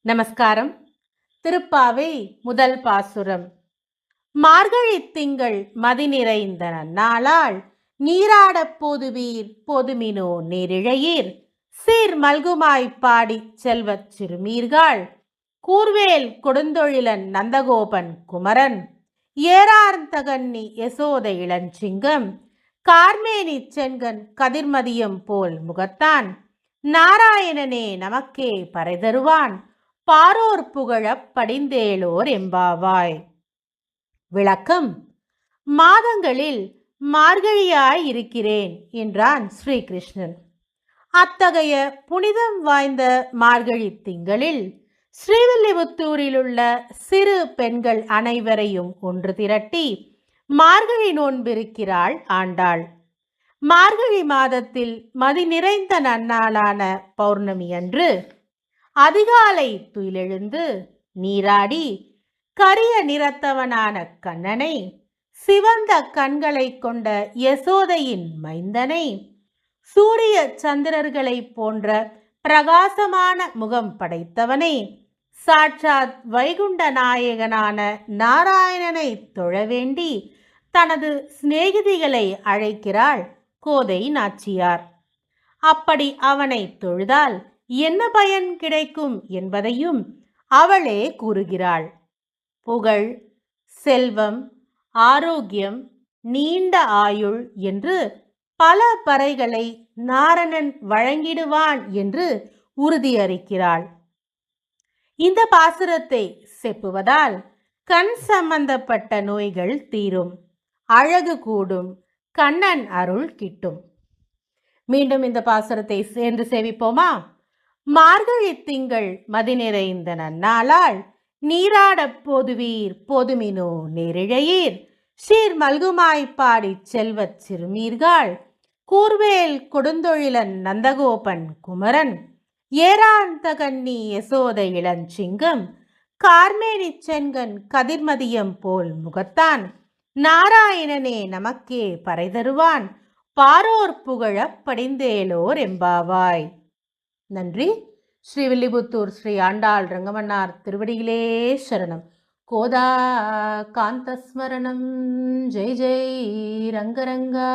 நமஸ்காரம். திருப்பாவை முதல் பாசுரம். மார்கழி திங்கள் மதி நிறைந்த நன்னாளால் நீராடப் போதுவீர் போதுமினோ நேரிழையீர் சீர் மல்குமாய்ப் பாடிச் செல்வச் சிறுமீர்கள் கூர்வேல் கொடுந்தொழிலன் நந்தகோபன் குமரன் ஏரார்ந்தகன்னி யசோத இளஞ்சிங்கம் கார்மேனி செங்கன் கதிர்மதியம் போல் முகத்தான் நாராயணனே நமக்கே பறை தருவான் பாரோர் புகழப் படிந்தேலோர் எம்பாவாய். விளக்கம். மாதங்களில் மார்கழியாய் இருக்கிறேன் என்றான் ஸ்ரீகிருஷ்ணன். அத்தகைய புனிதம் வாய்ந்த மார்கழி திங்களில் ஸ்ரீவில்லிபுத்தூரிலுள்ள சிறு பெண்கள் அனைவரையும் ஒன்று திரட்டி மார்கழி நோன்பிருக்கிறாள் ஆண்டாள். மார்கழி மாதத்தில் மதி நிறைந்த நன்னாளான பௌர்ணமி அன்று அதிகாலை துயிலெழுந்து நீராடி கரிய நிறத்தவனான கண்ணனை, சிவந்த கண்களை கொண்ட யசோதையின் மைந்தனை, சூரிய சந்திரர்களை போன்ற பிரகாசமான முகம் படைத்தவனை, சாட்சாத் வைகுண்ட நாயகனான நாராயணனை தொழவேண்டி தனது சிநேகிதிகளை அழைக்கிறாள் கோதை நாச்சியார். அப்படி அவனை தொழுதால் என்ன பயன் கிடைக்கும் என்பதையும் அவளே கூறுகிறாள். புகழ், செல்வம், ஆரோக்கியம், நீண்ட ஆயுள் என்று பல பறைகளை நாரணன் வழங்கிடுவான் என்று உறுதியளிக்கிறாள். இந்த பாசுரத்தை செப்புவதால் கண் சம்பந்தப்பட்ட நோய்கள் தீரும், அழகு கூடும், கண்ணன் அருள் கிட்டும். மீண்டும் இந்த பாசுரத்தை சேர்ந்து சேவிப்போமா? மார்கழி திங்கள் மதி நிறைந்த நன்னாளால் நீராடப் போதுவீர் போதுமினோ நேரிழையீர் சீர் மல்குமாய்ப் பாடிச் செல்வச் சிறுமீர்கள் கூர்வேல் கொடுந்தொழிலன் நந்தகோபன் குமரன் ஏரார்ந்தகன்னி யசோத இளஞ்சிங்கம் கார்மேனி செங்கன் கதிர்மதியம் போல் முகத்தான் நாராயணனே நமக்கே பறை தருவான் பாரோர் புகழப் படிந்தேலோர் எம்பாவாய். நன்றி. ஸ்ரீவில்லிபுத்தூர் ஸ்ரீ ஆண்டாள் ரங்கமன்னார் திருவடியிலே சரணம். கோதா காந்தஸ்மரணம். ஜெய் ஜெய் ரங்கரங்கா.